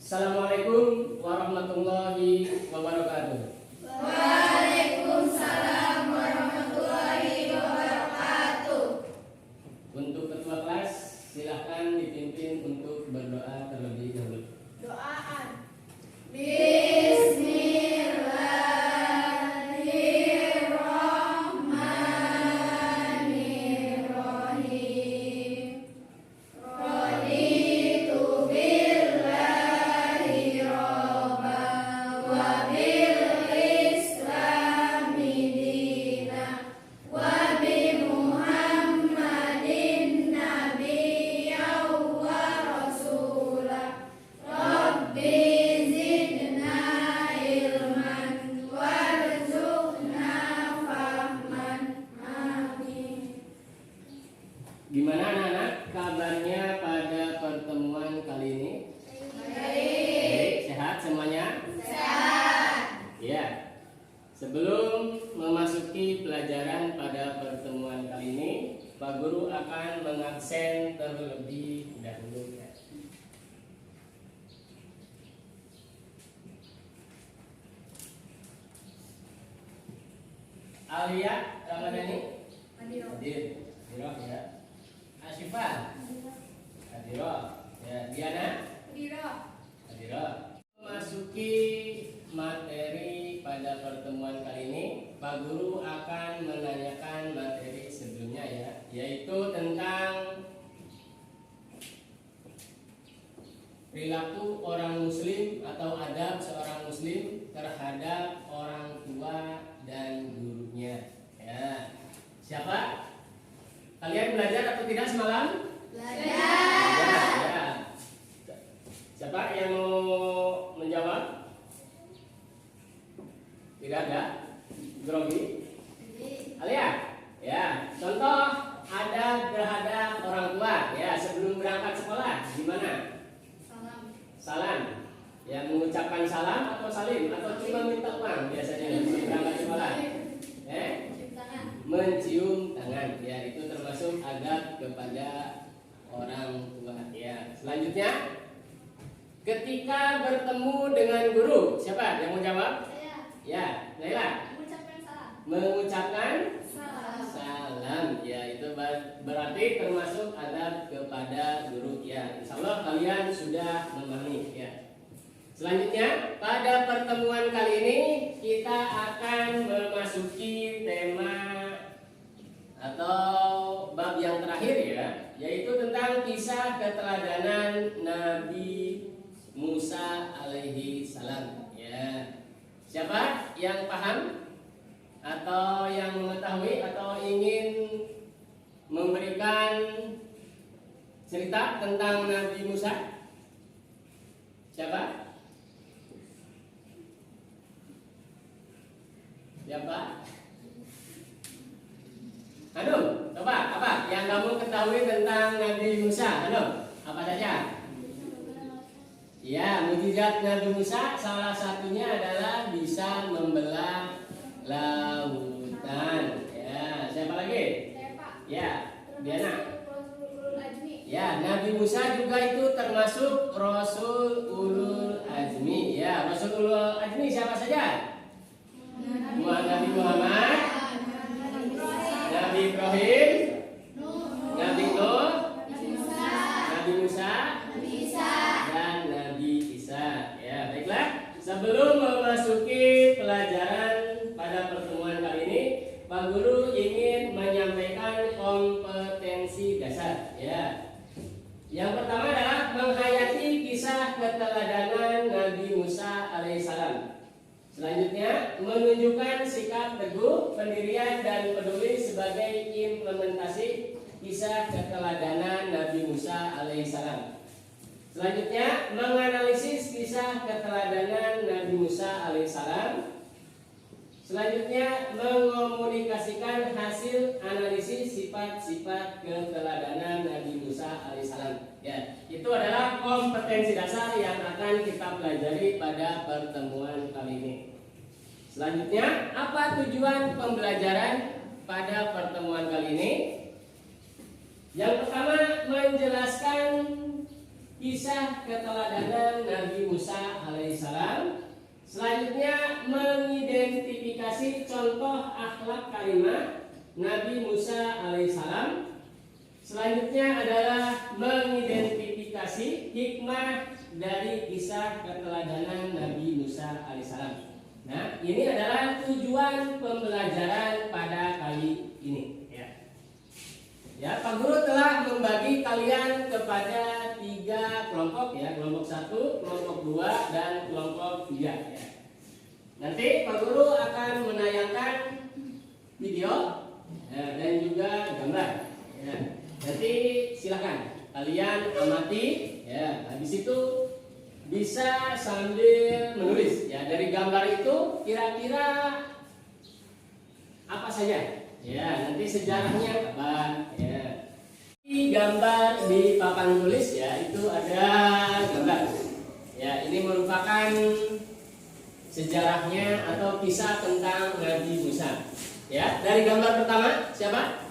Assalamualaikum warahmatullahi wabarakatuh. Waalaikumsalam warahmatullahi wabarakatuh. Untuk ketua kelas, silahkan dipimpin untuk berdoa terlebih dahulu. Doaan. Bismillahirrahmanirrahim. Raditu billahi robba wa bil islami dina wa bi Muhammadin nabiyyan wa rasulah. Rabbi zidna ilman warzuqna fahman. Amin. Gimana anak-anak kabarnya pada pertemuan kali ini? Baik, sehat semuanya? Sehat. Ya. Sebelum memasuki pelajaran pada pertemuan kali ini, Pak Guru akan mengabsen terlebih dahulu. Alia Ramadhani hadir. Hadiro ya. Asyifa hadiro. Ya, Diana hadiro. Memasuki materi pada pertemuan kali ini, Pak Guru akan menanyakan materi sebelumnya ya, yaitu tentang perilaku orang muslim atau adab seorang muslim terhadap orang tua dan gurunya. Ya. Siapa? Kalian belajar atau tidak semalam? Belajar. Ya. Siapa yang mau menjawab? Tidak ada? Grogi? Alia? Ya. Contoh adab terhadap orang tua ya sebelum berangkat sekolah gimana? Salam. Ya, mengucapkan salam atau salim atau cuma minta uang biasanya berangkat sekolah. Mencium tangan. Ya, itu termasuk adab kepada orang tua. Ya. Selanjutnya, ketika bertemu dengan guru, siapa yang mau jawab? Saya. Ya, Naila. Mengucapkan salam. Mengucapkan Salam. salam. Ya, itu berarti termasuk adab kepada guru. Ya, insya Allah kalian sudah memahami. Ya. Selanjutnya, pada pertemuan kali ini kita akan memasuki tema atau bab yang terakhir ya, yaitu tentang kisah keteladanan Nabi Musa alaihi salam. Ya. Siapa yang paham atau yang mengetahui atau ingin memberikan cerita tentang Nabi Musa? Siapa? Siapa? Hanum, coba apa yang kamu ketahui tentang Nabi Musa? Hanum, apa saja? Ya, mukjizat Nabi Musa salah satunya adalah bisa membelah lautan. Ya, siapa lagi? Saya, Pak. Ya, Diana. Rasul Ajmi. Ya, Nabi Musa juga itu termasuk Rasul Ulul Azmi. Ya, Rasul Ulul Azmi siapa saja? Nabi Muhammad, Nabi Ibrahim, Nabi Nuh, Nabi Musa, dan Nabi Isa. Ya, baiklah. Sebelum memasuki pelajaran pada pertemuan kali ini, Pak Guru ingin menyampaikan kompetensi dasar. Ya. Yang pertama adalah menghayati kisah keteladanan Nabi Musa alaihissalam. Selanjutnya, menunjukkan sikap teguh, pendirian, dan peduli sebagai implementasi kisah keteladanan Nabi Musa alaihissalam. Selanjutnya, menganalisis kisah keteladanan Nabi Musa alaihissalam. Selanjutnya, mengomunikasikan hasil analisis sifat-sifat keteladanan Nabi Musa alaihissalam. Ya, itu adalah kompetensi dasar yang akan kita pelajari pada pertemuan kali ini. Selanjutnya, apa tujuan pembelajaran pada pertemuan kali ini? Yang pertama, menjelaskan kisah keteladanan Nabi Musa alaihissalam. Selanjutnya mengidentifikasi contoh akhlak karimah Nabi Musa alaihissalam. Selanjutnya adalah mengidentifikasi hikmah dari kisah keteladanan Nabi Musa alaihissalam. Nah, ini adalah tujuan pembelajaran pada kali ini. Ya, Pak Guru telah membagi kalian kepada 3 kelompok ya, kelompok 1, kelompok 2, dan kelompok 3 ya. Nanti Pak Guru akan menayangkan video dan juga gambar. Ya. Nanti silakan kalian amati ya. Habis itu bisa sambil menulis ya. Dari gambar itu kira-kira apa saja? Ya, nanti sejarahnya apa ya. Di gambar di papan tulis ya, itu ada gambar. Ya, ini merupakan sejarahnya atau kisah tentang Nabi Musa. Ya, dari gambar pertama siapa?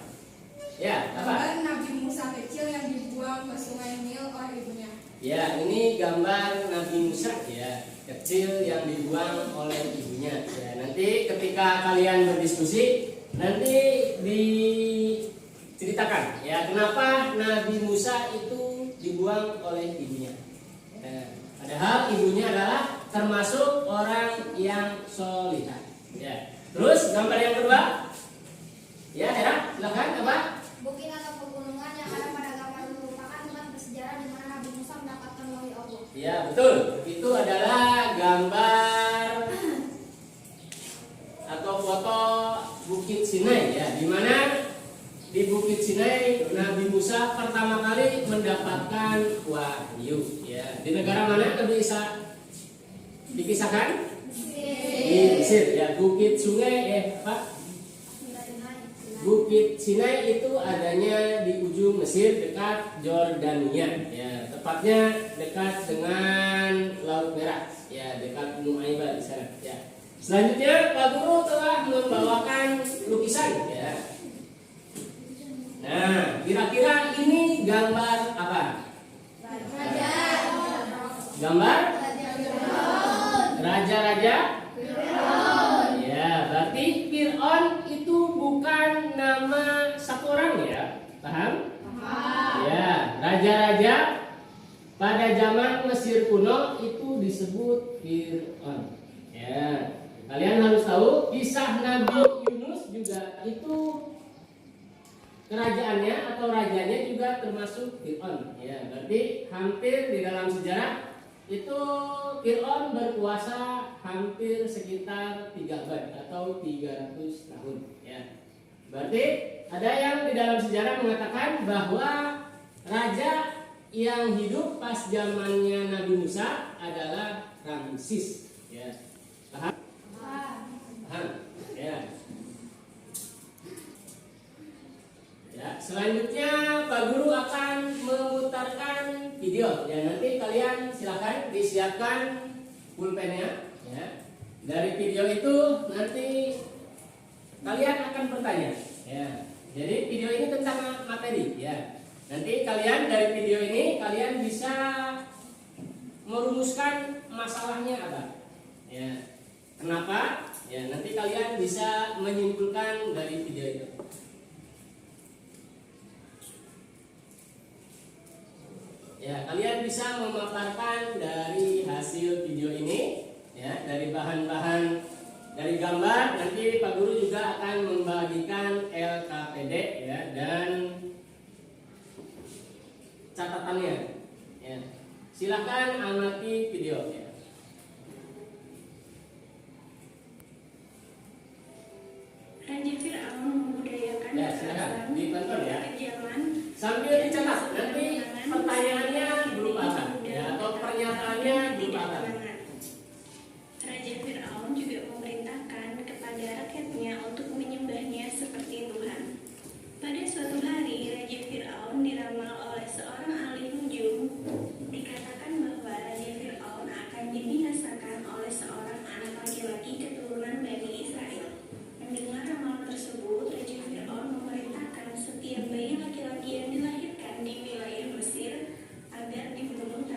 Ya, apa? Gambar Nabi Musa kecil yang dibuang ke sungai Nil oleh ibunya. Ya, ini gambar Nabi Musa ya, kecil yang dibuang oleh ibunya. Ya, nanti ketika kalian berdiskusi, nanti diceritakan ya kenapa Nabi Musa itu dibuang oleh ibunya. Padahal ibunya adalah termasuk orang yang solihah. Ya. Terus gambar yang kedua, ya Hera, silakan apa? Bukit atau pegunungan yang ada pada gambar itu merupakan tempat bersejarah di mana Nabi Musa mendapatkan wahyu Allah. Ya betul, itu adalah gambar atau foto Bukit Sinai ya, di mana di Bukit Sinai Nabi Musa pertama kali mendapatkan wahyu ya. Di negara mana Nabi Isa dikisahkan? Di Mesir ya. Bukit Sungai Pak. Bukit Sinai itu adanya di ujung Mesir dekat Jordania ya. Tepatnya dekat dengan Laut Merah ya, dekat Nuaibah di sana ya. Selanjutnya Pak Guru telah membawakan lukisan ya. Nah, kira-kira ini gambar apa? Raja. Gambar raja-raja. Ya, berarti Fir'aun itu bukan nama satu orang ya. Paham? Ya, raja-raja pada zaman Mesir kuno itu disebut Fir'aun. Ya. Kalian harus tahu kisah Nabi Yunus juga itu kerajaannya atau rajanya juga termasuk Fir'aun. Ya, berarti hampir di dalam sejarah itu Fir'aun berkuasa hampir sekitar 3 abad atau 300 tahun. Ya, berarti ada yang di dalam sejarah mengatakan bahwa raja yang hidup pas zamannya Nabi Musa adalah Ramses. Ya, paham? Paham? Ya. Ya, selanjutnya Pak Guru akan memutarkan video. Ya, nanti kalian silakan disiapkan pulpennya. Ya. Dari video itu nanti kalian akan bertanya. Ya. Jadi video ini tentang materi. Ya. Nanti kalian dari video ini kalian bisa merumuskan masalahnya apa. Ya. Kenapa? Ya, nanti kalian bisa menyimpulkan dari video itu. Ya, kalian bisa memaparkan dari hasil video ini, ya, dari bahan-bahan, dari gambar. Nanti Pak Guru juga akan membagikan LKPD, ya, dan catatannya. Ya. Silakan amati video. Ya. Raja Fir'aun membudayakan Ya, silakan ditonton ya. kejaman Sambil dicatat, nanti pertanyaannya berupa apa? Ya, atau pernyataannya berupa apa? Raja Fir'aun juga memerintahkan kepada rakyatnya untuk menyembahnya seperti Tuhan. Pada suatu hari, Raja Fir'aun diramal oleh seorang ahli nujum. Dikatakan bahwa Raja Fir'aun akan dibinasakan oleh seorang anak laki-laki keturunan Bani Israel. Mendengar ramalan tersebut, Raja Fir'aun memerintahkan setiap bayi laki-laki yang dilahirkan di wilayah Mesir agar dibunuh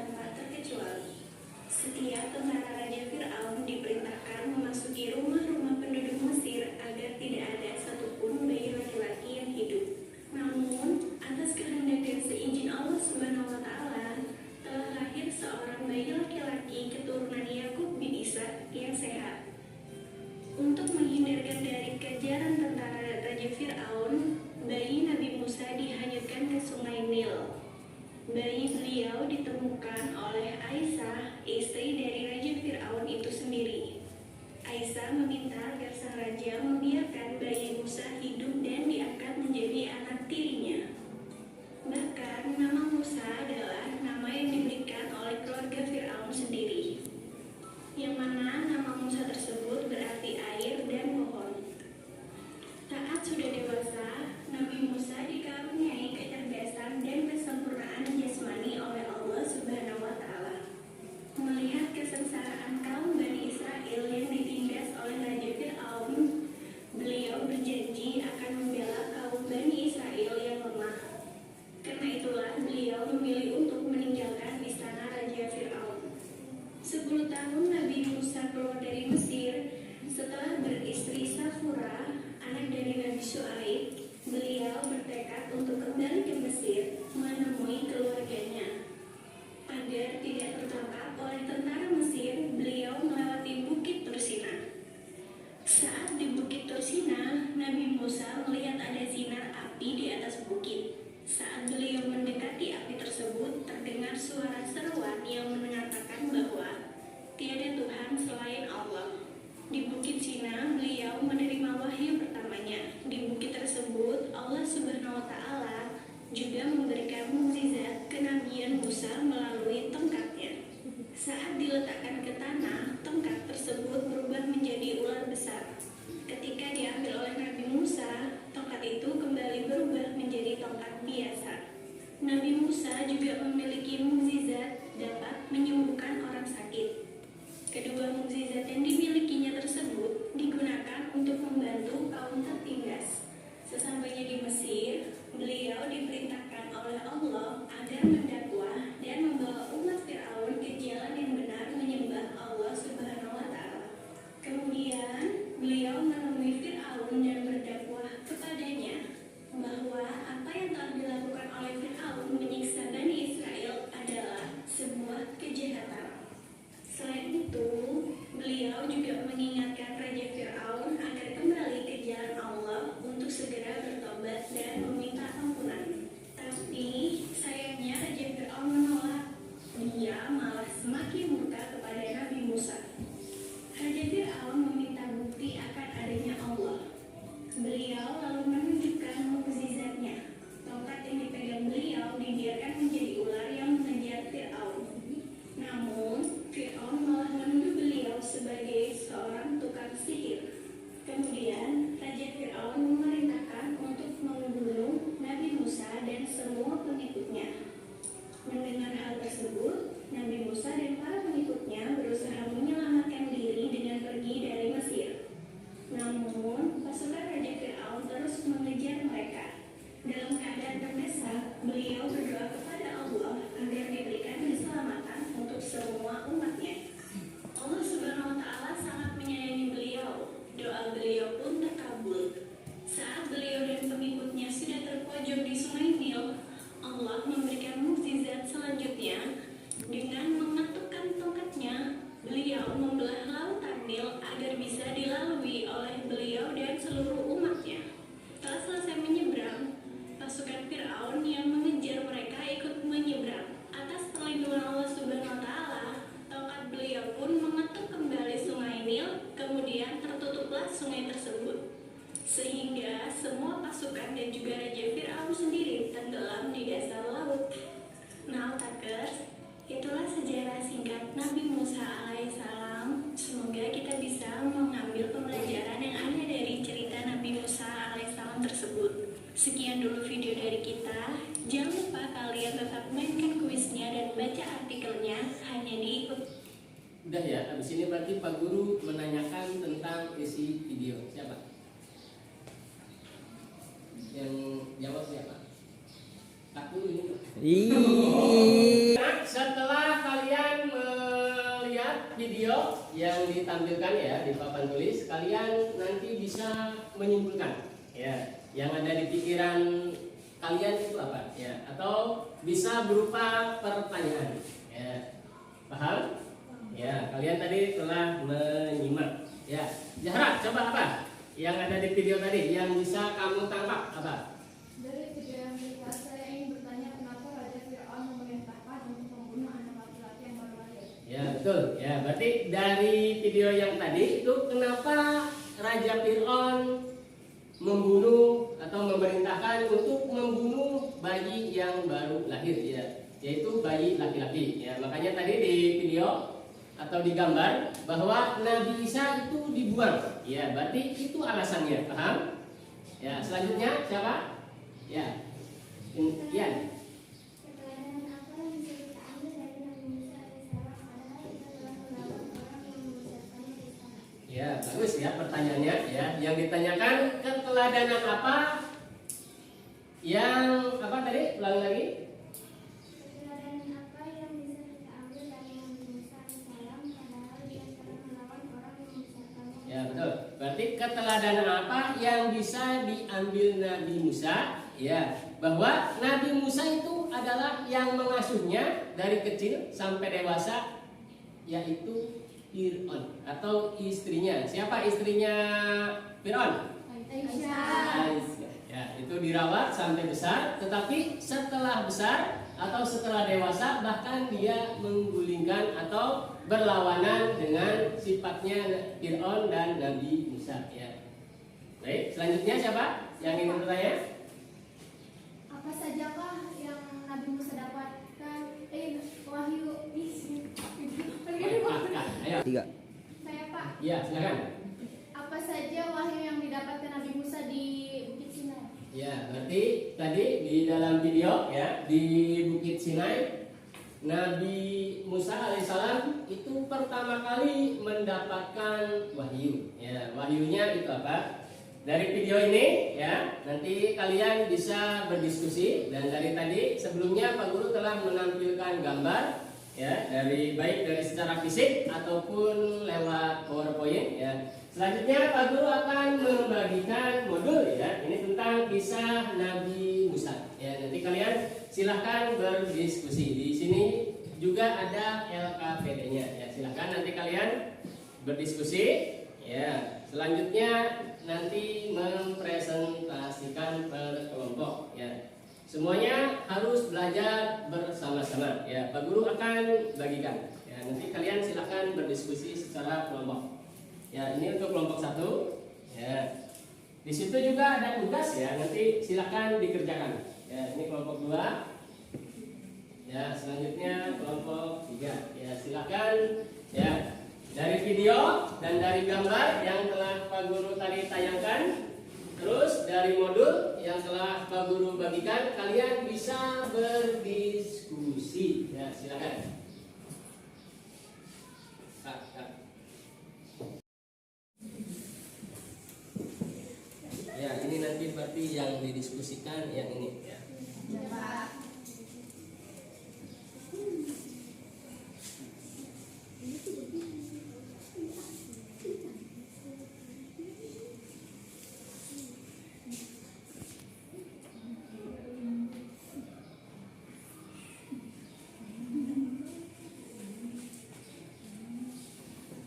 meninggal. Bayi beliau ditemukan oleh Aisyah, istri dari Raja Fir'aun itu sendiri. Aisyah meminta agar sang raja membiarkan bayi Musa hidup dan diangkat menjadi anak tirinya. Bahkan nama Musa adalah nama yang diberikan oleh keluarga Fir'aun sendiri, yang mana nama Musa tersebut berarti air dan pohon. Saat sudah dewasa, Nabi Musa dikaruniai kecerdasan dan kesempurnaan jasmani oleh Allah Subhanahu wa Ta'ala. Melihat kesengsaraan kaum Bani Israel yang ditindas oleh Raja Fir'aun, beliau berjanji akan membela kaum Bani Israel yang lemah. Karena itulah beliau memilih untuk meninggalkan istana Raja Fir'aun. 10 tahun Nabi Musa keluar dari Mesir. Setelah beristri Safura, anak dari Nabi Syuaib, beliau bertekad untuk kembali ke Mesir menemui keluarganya. Agar tidak tertangkap oleh tentara Mesir, beliau melewati Bukit Tursina. Saat di Bukit Tursina, Nabi Musa melihat ada sinar api di atas bukit. Saat beliau mendekati api tersebut, terdengar suara seruan yang mengatakan bahwa tiada Tuhan selain Allah. Di Bukit Sina, beliau menerima wahyu pertamanya. Di bukit tersebut, Allah Subhanahu wa Ta'ala juga memberikan mukjizat kenabian Musa melalui tongkatnya. Saat diletakkan ke tanah, tongkat tersebut berubah menjadi ular besar. Ketika diambil oleh Nabi Musa, tongkat itu kembali berubah menjadi tongkat biasa. Nabi Musa juga memiliki mukjizat dapat menyembuhkan orang sakit. Kedua mukjizat yang dimilikinya tersebut digunakan untuk membantu kaum tertindas. Sesampainya di Mesir, beliau diperintahkan oleh Allah agar mendakwah dan membawa umat Fir'aun ke jalan yang benar menyembah Allah Subhanahu wa Ta'ala. Kemudian, beliau menemui Fir'aun dan berdakwah kepadanya bahwa apa yang telah dilakukan oleh Fir'aun menyiksa Bani Israel adalah sebuah kejahatan. Selain itu, beliau juga mengingatkan Raja Fir'aun agar kembali ke jalan Allah untuk segera bertobat dan meminta ampunan. Tapi sayangnya Raja Fir'aun menolak. Dia malah semakin murka kepada Nabi Musa. Raja Fir'aun meminta bukti akan adanya Allah. Beliau lalu menunjukkan mukjizatnya. Tongkat yang dipegang beliau dibiarkan menjadi ular yang mengejar Fir'aun. Namun, Fir'aun malah menuduh beliau sebagai seorang tukang sihir. Kemudian, Raja Fir'aun memerintahkan untuk membunuh Nabi Musa dan semua pengikutnya. Mendengar hal tersebut, Nabi Musa dan para pengikutnya berusaha menyelamatkan diri dengan pergi dari Mesir. Namun, pasukan Raja Fir'aun terus mengejar mereka. Dalam keadaan terdesak, beliau berdoa kepada Allah agar diberikan keselamatan untuk semua umatnya. Allah Subhanahu wa Ta'ala sangat menyayangi beliau. Doa beliau pun terkabul. Saat beliau dan pengikutnya sudah terpojok di Sungai Nil, Allah memberikan mukjizat selanjutnya. Dengan mengetukkan tongkatnya, beliau membelah lautan Nil agar bisa dilalui oleh beliau dan seluruh umatnya. Setelah selesai menyeberang, pasukan Fir'aun yang mengejar mereka ikut menyeberang. Atas perlindungan Allah Subhanahu wa Ta'ala, tongkat beliau pun mengetuk kembali Sungai Nil, kemudian tertutuplah sungai tersebut. Sehingga semua pasukan dan juga Raja Fir'aun sendiri tenggelam di dasar laut. Nah, takers, itulah sejarah singkat Nabi Musa alaihissalam. Semoga kita bisa mengambil pembelajaran yang ada dari cerita Nabi Musa alaihissalam tersebut. Sekian dulu video dari kita. Jangan lupa kalian tetap mainkan kuisnya dan baca artikelnya hanya di Udah ya, habis ini berarti Pak Guru menanyakan tentang isi video. Siapa? Yang jawab siapa? Pak Guru ini. Nah, setelah kalian melihat video yang ditampilkan ya di papan tulis, kalian nanti bisa menyimpulkan ya yang ada di pikiran kalian itu apa ya, atau bisa berupa pertanyaan ya. Paham? Ya, kalian tadi telah menyimak ya. Zahra, coba apa yang ada di video tadi yang bisa kamu tangkap apa? Dari video yang dilihat, saya ingin bertanya kenapa berarti dari video yang tadi itu kenapa Raja Fir'aun membunuh atau memerintahkan untuk membunuh bayi yang baru lahir ya, yaitu bayi laki-laki ya. Makanya tadi di video atau di gambar bahwa Nabi Isa itu dibuang ya, berarti itu alasannya, paham? Ya, selanjutnya siapa? Ya. Ian. Keteladanan apa yang bisa kita ambil dari Nabi Musa alaihissalam padahal kita telah melawan orang yang membesarkannya di sana? Ya, bagus ya pertanyaannya ya. Yang ditanyakan keteladanan apa yang apa tadi? Ulangi lagi. Keteladanan apa yang bisa kita ambil dari Nabi Musa alaihissalam padahal dia telah melawan orang yang membesarkannya? Ya, betul. Berarti keteladanan apa yang bisa diambil Nabi Musa? Ya, bahwa Nabi Musa itu adalah yang mengasuhnya dari kecil sampai dewasa, yaitu Fir'aun atau istrinya. Siapa istrinya Fir'aun? Aisyah. Ya, itu dirawat sampai besar, tetapi setelah besar atau setelah dewasa bahkan dia menggulingkan atau berlawanan dengan sifatnya Fir'aun dan Nabi Musa ya. Baik, selanjutnya siapa yang ingin bertanya? Apa sajakah yang Nabi Musa dapatkan? Wahyu Ayo. Tiga. Saya Pak. Iya, silakan. Apa saja wahyu yang didapatkan Nabi Musa di Bukit Sinai? Ya, berarti tadi di dalam video ya di Bukit Sinai Nabi Musa alaihissalam itu pertama kali mendapatkan wahyu. Ya, wahyunya itu apa? Dari video ini ya, nanti kalian bisa berdiskusi dan dari tadi sebelumnya Pak Guru telah menampilkan gambar ya, dari baik dari secara fisik ataupun lewat PowerPoint ya. Selanjutnya Pak Guru akan membagikan modul ya, ini tentang kisah Nabi Musa. Ya, nanti kalian silahkan berdiskusi. Di sini juga ada LKPD-nya ya, silahkan nanti kalian berdiskusi ya. Selanjutnya nanti mempresentasikan per kelompok ya. Semuanya harus belajar bersama-sama ya. Pak Guru akan bagikan ya. Nanti kalian silahkan berdiskusi secara kelompok. Ya, ini untuk kelompok 1 ya. Di situ juga ada tugas ya. Nanti silahkan dikerjakan. Ya, ini kelompok 2. Ya, selanjutnya kelompok 3. Ya, silahkan ya. Dari video dan dari gambar yang telah Pak Guru tadi tayangkan, terus dari modul yang telah Pak Guru bagikan, kalian bisa berdiskusi. Ya, silakan. Ya, ini nanti berarti yang didiskusikan yang ini ya.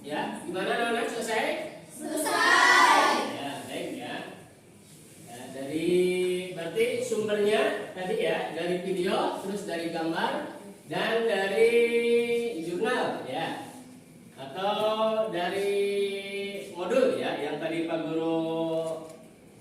Ya, gimana anak-anak selesai? Ya, baik ya. Ya, dari berarti sumbernya tadi ya, dari video, terus dari gambar dan dari jurnal ya. Atau dari modul ya yang tadi Pak Guru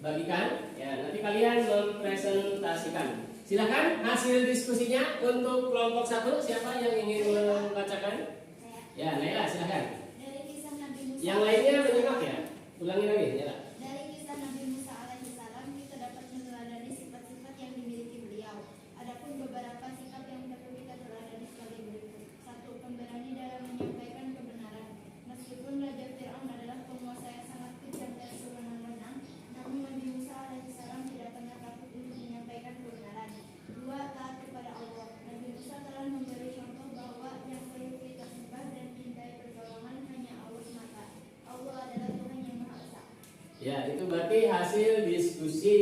bagikan ya. Nanti kalian mempresentasikan. Silakan hasil diskusinya untuk kelompok 1, siapa yang ingin membacakan? Ya, Naila silakan. Dari kisah Nabi Musa. Yang lainnya menyimak ya. Ulangi lagi ya. Dari kisah Nabi Musa alaihissalam kita dapat meneladani sifat-sifat yang dimiliki beliau. Adapun beberapa sikap yang perlu kita teladani sebagai berikut. 1. Pemberani dalam menyampaikan kebenaran. Meskipun Raja Fir'aun adalah penguasa yang sangat kejam dan sewenang-wenang, namun Nabi Musa alaihissalam tidak pernah takut untuk menyampaikan kebenaran. 2. Taat kepada Allah. Nabi Musa telah memberi contoh bahwa yang perlu kita sembah dan cintai pertolongan hanya Allah semata. Allah adalah Tuhan yang Maha Esa. Ya, itu berarti hasil diskusi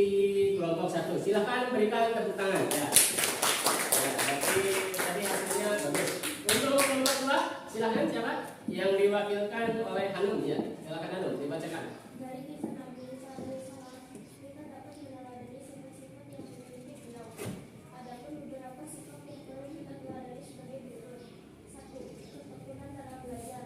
kelompok 1. Silakan berikan tepuk tangan ya. Ya, berarti tadi hasilnya bagus. Untuk kelompok 2, silakan siapa yang diwakilkan oleh Hanum ya. Silakan Hanum dibacakan. Dari kisah Nabi Musa alaihissalam kita dapat meneladani sifat-sifat yang dimiliki beliau. Adapun beberapa sifat yang perlu kita teladani sebagai berikut. 1. Ketekunan dalam belajar.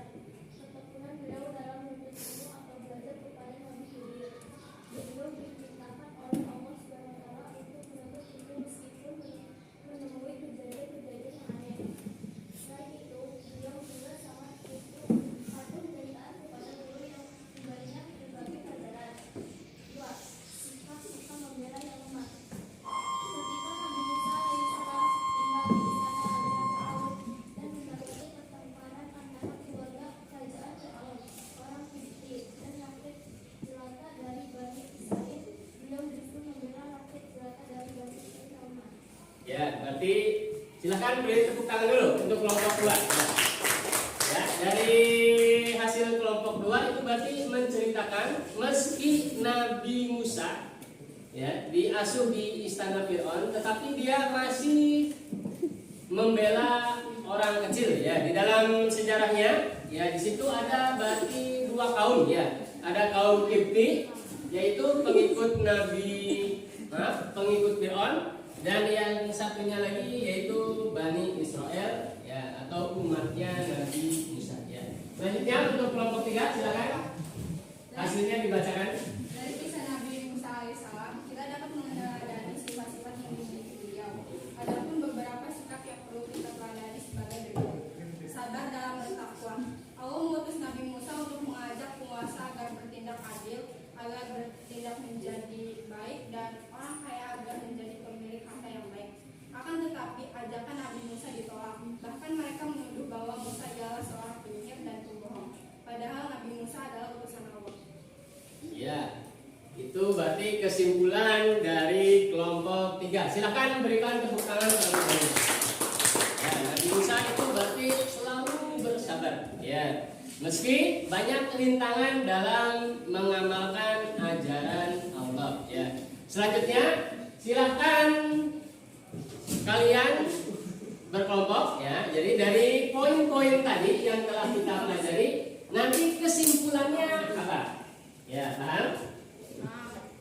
Ya, berarti silahkan beri tepuk tangan dulu untuk kelompok 2. Ya, dari hasil kelompok 2 itu berarti menceritakan meski Nabi Musa ya diasuh di istana Fir'aun, tetapi dia masih membela orang kecil ya. Di dalam sejarahnya ya di situ ada berarti 2 kaum ya. Ada kaum Kipti yaitu pengikut pengikut Fir'aun, dan yang satunya lagi yaitu Bani Israel ya, atau umatnya Nabi Musa ya. Selanjutnya untuk kelompok 3 silakan hasilnya dibacakan. Dari kisah Nabi Musa alaihissalam, kita dapat meneladani sifat-sifat yang dimiliki beliau. Adapun beberapa sikap yang perlu kita teladani sebagai berikut. Sabar dalam bertakwa. Allah mengutus Nabi Musa untuk mengajak penguasa agar bertindak adil, agar bertindak menjadi baik, dan orang kaya agar menjadi pemilik harta yang baik. Akan tetapi ajakan Nabi Musa ditolak. Bahkan mereka menuduh bahwa Musa adalah seorang penyihir dan pembohong. Padahal Nabi Musa adalah utusan Allah. Ya, itu berarti kesimpulan dari kelompok 3. Silakan berikan tepuk tangan kepada mereka. Ya, Nabi Musa itu berarti selalu bersabar. Ya, meski banyak rintangan dalam mengamalkan ajaran Allah. Ya, selanjutnya silahkan kalian berkelompok ya. Jadi dari poin-poin tadi yang telah kita pelajari, nanti kesimpulannya apa? Ya, paham?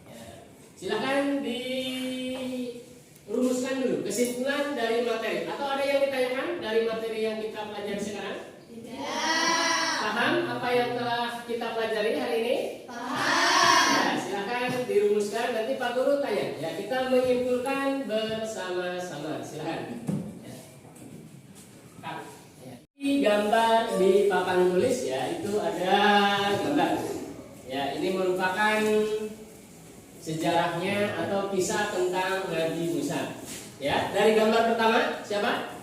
Ya. Silahkan dirumuskan dulu kesimpulan dari materi. Atau ada yang ditanyakan dari materi yang kita pelajari sekarang? Tidak. Paham apa yang telah kita pelajari hari ini? Paham. Ya, silahkan dirumuskan. Nanti Pak Guru tanya. Ya, kita menyimpulkan bersama-sama. Silahkan. Ya. Di gambar di papan tulis ya, itu ada gambar. Ya, ini merupakan sejarahnya atau kisah tentang Nabi Musa. Ya, dari gambar pertama siapa?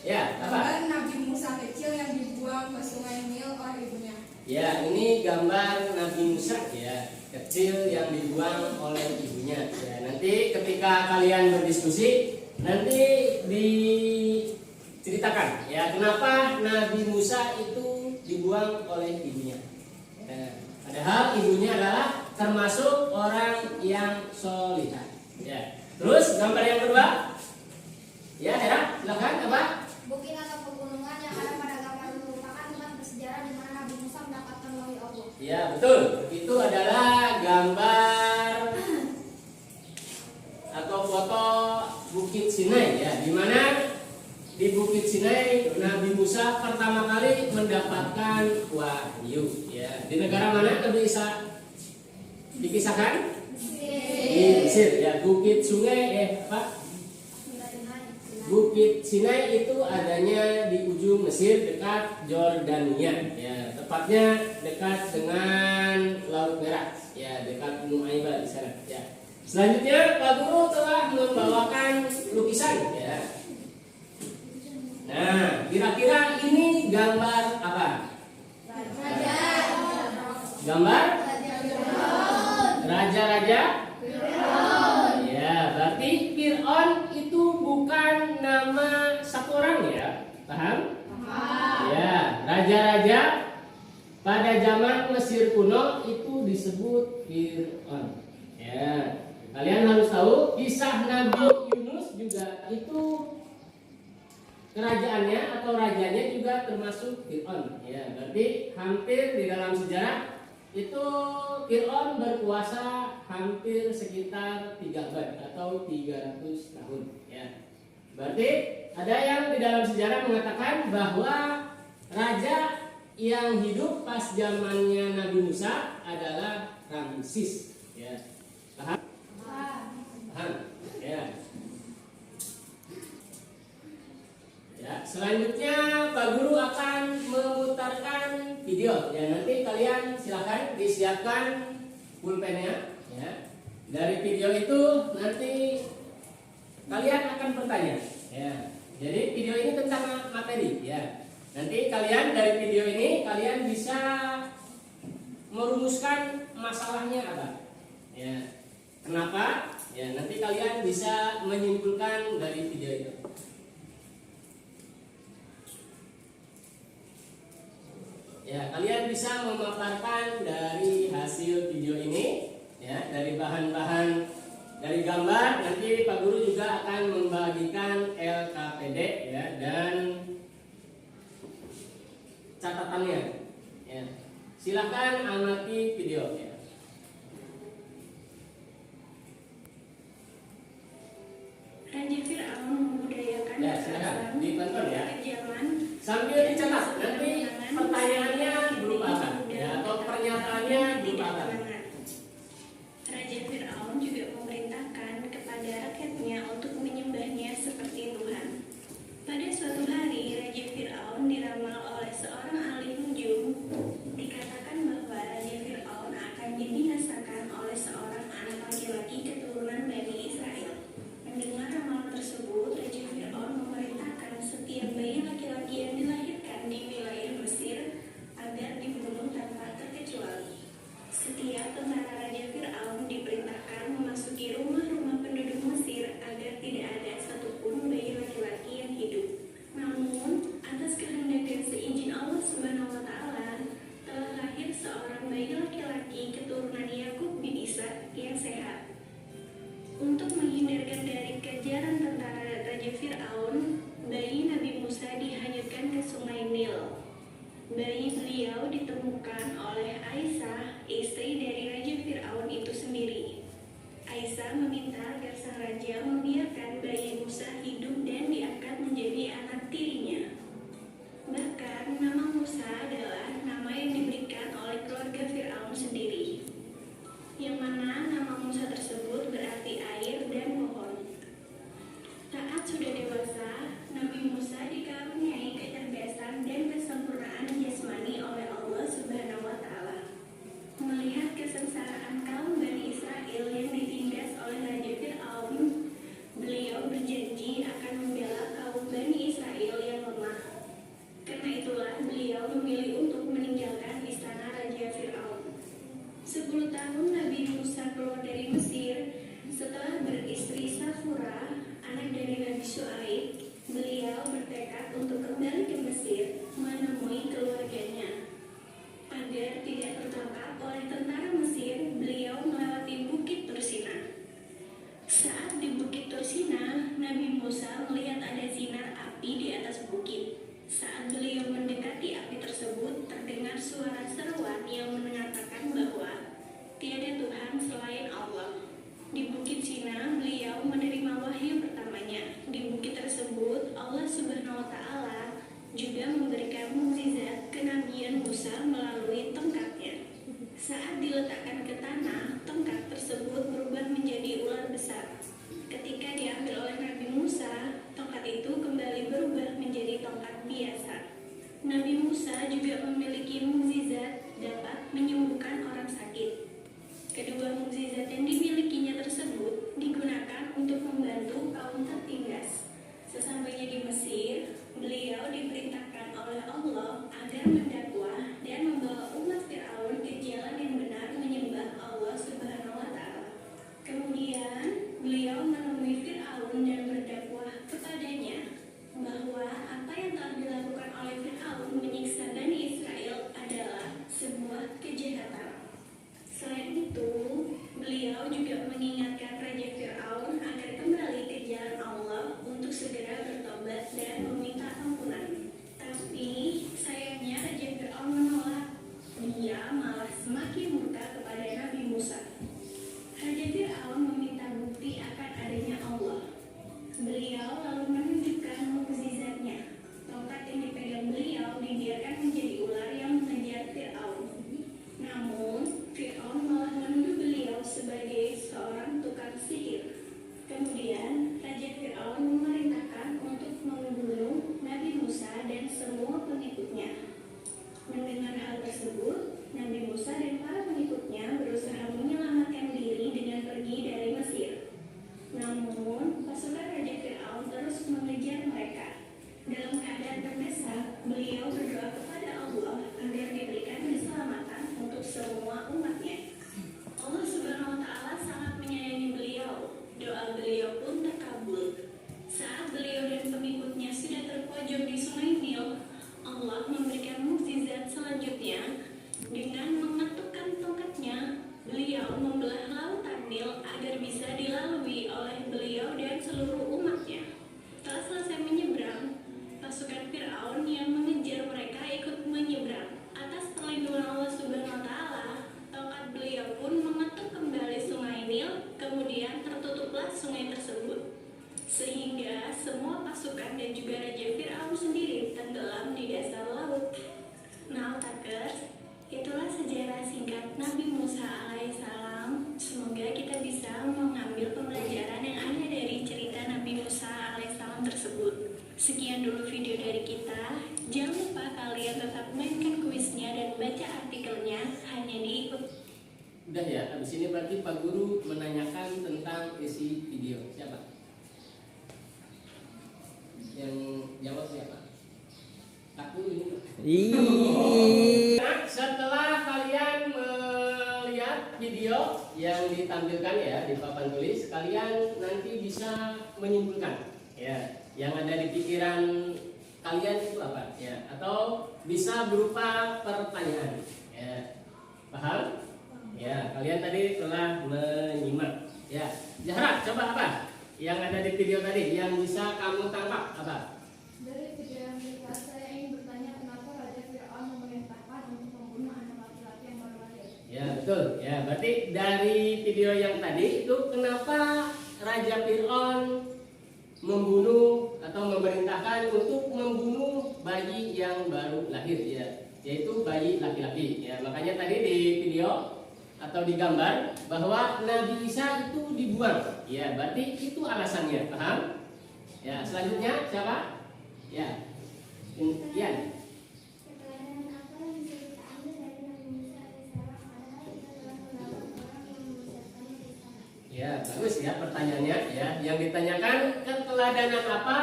Ya, apa? Gambar Nabi Musa kecil yang dibuang ke sungai Nil oleh ibunya. Ya, ini gambar Nabi Musa ya, kecil yang dibuang oleh ibunya. Ya, nanti ketika kalian berdiskusi, nanti diceritakan ya kenapa Nabi Musa itu dibuang oleh ibunya. Ya, padahal ibunya adalah termasuk orang yang solihah. Ya. Terus gambar yang kedua, ya Hera, silakan apa? Bukit atau pegunungan yang ada pada gambar itu merupakan tempat bersejarah di mana Nabi Musa mendapatkan wahyu Allah. Ya betul, itu adalah gambar atau foto Bukit Sinai ya, di mana di Bukit Sinai Nabi Musa pertama kali mendapatkan wahyu ya. Di negara mana Nabi Isa dikisahkan? Di Mesir ya. Bukit Sungai Pak? Bukit Sinai itu adanya di ujung Mesir dekat Jordania ya, tepatnya dekat dengan Laut Merah ya, dekat Nuaiba di sana ya. Selanjutnya Pak Guru telah membawakan lukisan ya. Nah, kira-kira ini gambar apa? Gambar raja-raja. Ya, berarti Fir'aun itu bukan nama satu orang ya, paham? Ya, raja-raja pada zaman Mesir kuno itu disebut Fir'aun. Ya, kalian harus tahu kisah Nabi Yunus juga itu kerajaannya atau rajanya juga termasuk Fir'aun. Ya, berarti hampir di dalam sejarah itu Fir'aun berkuasa hampir sekitar 3 abad atau 300 tahun ya. Berarti ada yang di dalam sejarah mengatakan bahwa raja yang hidup pas zamannya Nabi Musa adalah Ramses ya. Paham? Paham? Ya. Ya, selanjutnya Pak Guru akan memutarkan video. Ya, nanti kalian silakan disiapkan pulpennya. Ya. Dari video itu nanti kalian akan bertanya. Ya. Jadi video ini tentang materi. Ya. Nanti kalian dari video ini kalian bisa merumuskan masalahnya apa. Ya. Kenapa Ya, nanti kalian bisa menyimpulkan dari video itu. Ya, kalian bisa memaparkan dari hasil video ini, ya, dari bahan-bahan, dari gambar. Nanti Pak Guru juga akan membagikan LKPD, ya, dan catatannya. Ya. Silakan amati video. Ya. Raja Fir'aun membudayakan Ya, silakan ditonton ya. kejaman Sambil dicatat, nanti pertanyaannya berupa apa? Ya, atau pernyataannya berupa apa? Raja Fir'aun juga memerintahkan kepada rakyatnya untuk menyembahnya seperti Tuhan. Pada suatu hari, Raja Fir'aun diramal oleh seorang ahli nujum. Dikatakan bahwa Raja Fir'aun akan dibinasakan oleh seorang anak laki-laki keturunan Bani Israel. Mendengar ramalan tersebut, Raja Fir'aun memerintahkan setiap bayi laki-laki yang dilahirkan di wilayah Mesir agar dibunuh tanpa terkecuali. Setiap tentara Raja Fir'aun diperintahkan memasuki rumah-rumah penduduk Mesir agar tidak ada satupun bayi laki-laki yang hidup. Namun, atas kehendak dan seizin Allah Subhanahu wa Ta'ala, telah lahir seorang bayi laki-laki keturunan Yakub bin Ishak yang sehat. Untuk menghindarkan dari kejaran tentara Raja Fir'aun, bayi Nabi Musa dihanyutkan ke sungai Nil. Bayi beliau ditemukan oleh Aisyah, istri dari Raja Fir'aun itu sendiri. Aisyah meminta agar sang raja membiarkan bayi Musa hidup dan diangkat menjadi anak tirinya. Bahkan nama Musa adalah nama yang diberikan oleh keluarga Fir'aun sendiri, yang mana nama Musa tersebut berarti air dan pohon. Saat sudah dewasa, Nabi Musa dikaruniai kecerdasan dan kesempurnaan jasmani oleh Allah Subhanahu wa Ta'ala. Melihat kesengsaraan kaum Bani Israel yang ditindas oleh Raja Fir'aun, beliau berjanji akan membela kaum Bani Israel yang lemah. Karena itulah beliau memilih untuk meninggalkan istana Raja Fir'aun. 10 tahun Nabi Musa keluar dari Mesir. Setelah beristri Safura, anak dari Nabi Syuaib, beliau bertekad untuk kembali ke Mesir menemui keluarganya. Agar tidak tertangkap oleh tentara Mesir, beliau melewati Bukit Tursina. Saat di Bukit Tursina, Nabi Musa melihat ada sinar api di atas bukit. Saat beliau mendekati api tersebut, terdengar suara seruan yang mengatakan bahwa tiada Tuhan selain Allah. Di Bukit Sina, beliau menerima wahyu pertamanya. Di bukit tersebut, Allah Subhanahu wa Ta'ala juga memberikan mukjizat kenabian Musa melalui tongkatnya. Saat diletakkan ke tanah, tongkat tersebut berubah menjadi ular besar. Ketika diambil oleh Nabi Musa, tongkat itu kembali berubah menjadi tongkat biasa. Nabi Musa juga memiliki mukjizat dapat menyembuhkan orang sakit. Kedua mukjizat yang dimilikinya tersebut digunakan untuk membantu kaum tertindas. Sesampainya di Mesir, beliau diperintahkan oleh Allah agar mendakwah dan membawa umat Fir'aun ke jalan yang benar menyembah Allah Subhanahu wa Ta'ala. Kemudian, beliau menemui pasukan dan juga Raja Fir'aun sendiri tenggelam di dasar laut. Nah, Takers, itulah sejarah singkat Nabi Musa alaihissalam. Semoga kita bisa mengambil pembelajaran yang ada dari cerita Nabi Musa alaihissalam tersebut. Sekian dulu video dari kita. Jangan lupa kalian tetap mainkan kuisnya dan baca artikelnya hanya di Udah ya, habis ini berarti Pak Guru menanyakan tentang isi video. Siapa? Yang jawab siapa? Aku ini. Nah, setelah kalian melihat video yang ditampilkan ya di papan tulis, kalian nanti bisa menyimpulkan ya yang ada di pikiran kalian itu apa ya, atau bisa berupa pertanyaan ya. Paham? Ya, kalian tadi telah menyimak. Ya, Zahra, coba apa yang ada di video tadi yang bisa kamu tangkap apa? Dari video yang dilihat, saya ingin bertanya kenapa Raja Fir'aun memerintahkan untuk membunuh anak laki-laki yang baru lahir. Ya, betul. Ya, berarti dari video yang tadi itu kenapa Raja Fir'aun membunuh atau memerintahkan untuk membunuh bayi yang baru lahir ya, yaitu bayi laki-laki. Ya, makanya tadi di video atau digambar bahwa Nabi Isa itu dibuang. Ya, berarti itu alasannya. Paham? Ya, selanjutnya siapa? Ya. Ian. Keteladanan apa yang bisa kita ambil dari Nabi Musa alaihissalam padahal kita telah melawan orang yang membesarkannya di sana? Ya, bagus ya pertanyaannya ya. Yang ditanyakan keteladanan apa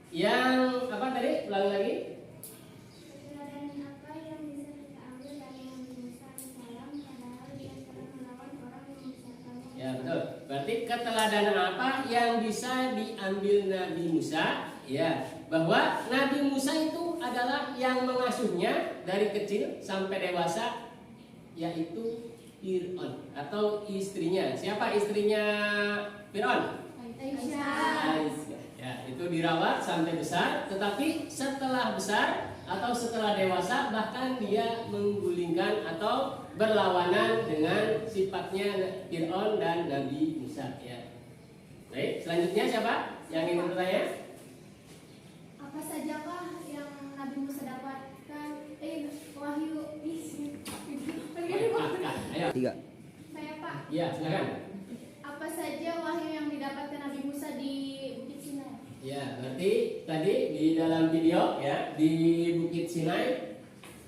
yang apa tadi? Ulangi lagi. Keteladanan apa yang bisa kita ambil dari Nabi Musa alaihissalam padahal dia telah melawan orang yang membesarkannya? Ya, betul. Berarti keteladanan apa yang bisa diambil Nabi Musa? Ya, bahwa Nabi Musa itu adalah yang mengasuhnya dari kecil sampai dewasa, yaitu Fir'aun atau istrinya. Siapa istrinya Fir'aun? Aisyah. Ya, itu dirawat sampai besar, tetapi setelah besar atau setelah dewasa bahkan dia menggulingkan atau berlawanan dengan sifatnya Fir'aun dan Nabi Musa ya. Baik, selanjutnya siapa yang ingin bertanya? Apa sajakah yang Nabi Musa dapatkan? Wahyu. Ayo. Tiga. Saya Pak. Ya, silakan. Apa saja wahyu yang didapatkan Nabi Musa di Bukit Sinai? Ya, berarti tadi di dalam video ya di Bukit Sinai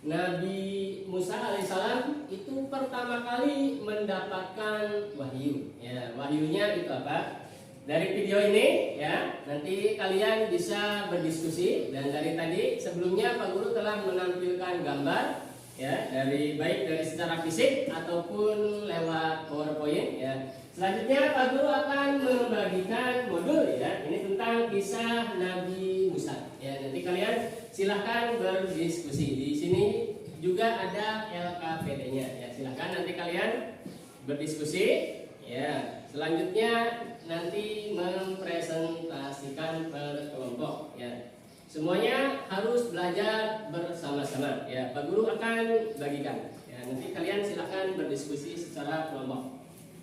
Nabi Musa alaihissalam itu pertama kali mendapatkan wahyu. Ya, wahyunya itu apa? Dari video ini ya, nanti kalian bisa berdiskusi dan dari tadi sebelumnya Pak Guru telah menampilkan gambar ya dari baik dari secara fisik ataupun lewat PowerPoint ya. Selanjutnya Pak Guru akan membagikan modul ya, ini tentang kisah Nabi Musa. Ya, nanti kalian silahkan berdiskusi. Di sini juga ada LKPD-nya ya, silahkan nanti kalian berdiskusi. Ya, selanjutnya nanti mempresentasikan per kelompok ya. Semuanya harus belajar bersama-sama ya. Pak Guru akan bagikan ya, nanti kalian silahkan berdiskusi secara kelompok.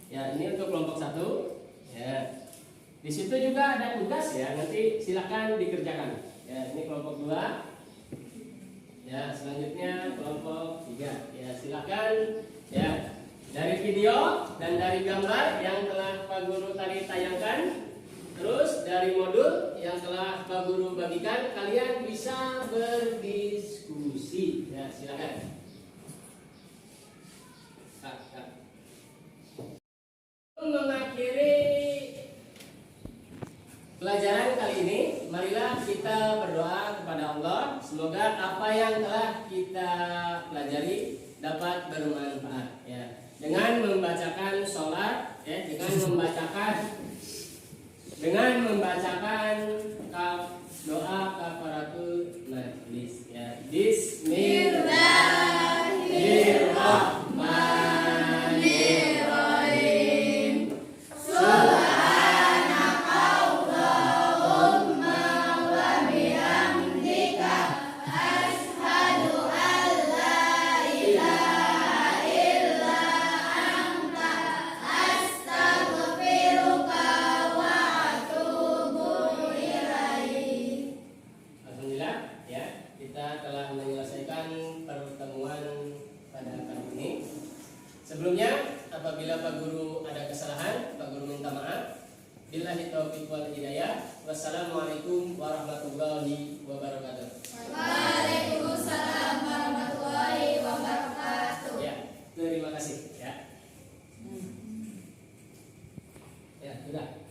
Ya, ini untuk kelompok 1 ya. Di situ juga ada tugas ya, nanti silahkan dikerjakan. Ya, ini kelompok 2. Ya, selanjutnya kelompok 3. Ya, silahkan ya. Dari video dan dari gambar yang telah Pak Guru tadi tayangkan, terus dari modul yang telah Pak Guru bagikan, kalian bisa berdiskusi. Ya, silakan. Mengakhiri pelajaran kali ini, marilah kita berdoa kepada Allah. Semoga apa yang telah kita pelajari dapat bermanfaat ya. Dengan membacakan sholat ya, dengan membacakan doa kafaratul majlis ya. Bismillahirrahmanirrahim. Subhanakallahumma wa bihamdika asyhadu an la ilaha illa anta astaghfiruka wa atubu ilaik. Wabillahi taufiq wal hidayah. Wassalamualaikum warahmatullahi wabarakatuh. Waalaikumsalam warahmatullahi wabarakatuh. Ya, terima kasih ya. Ya, sudah.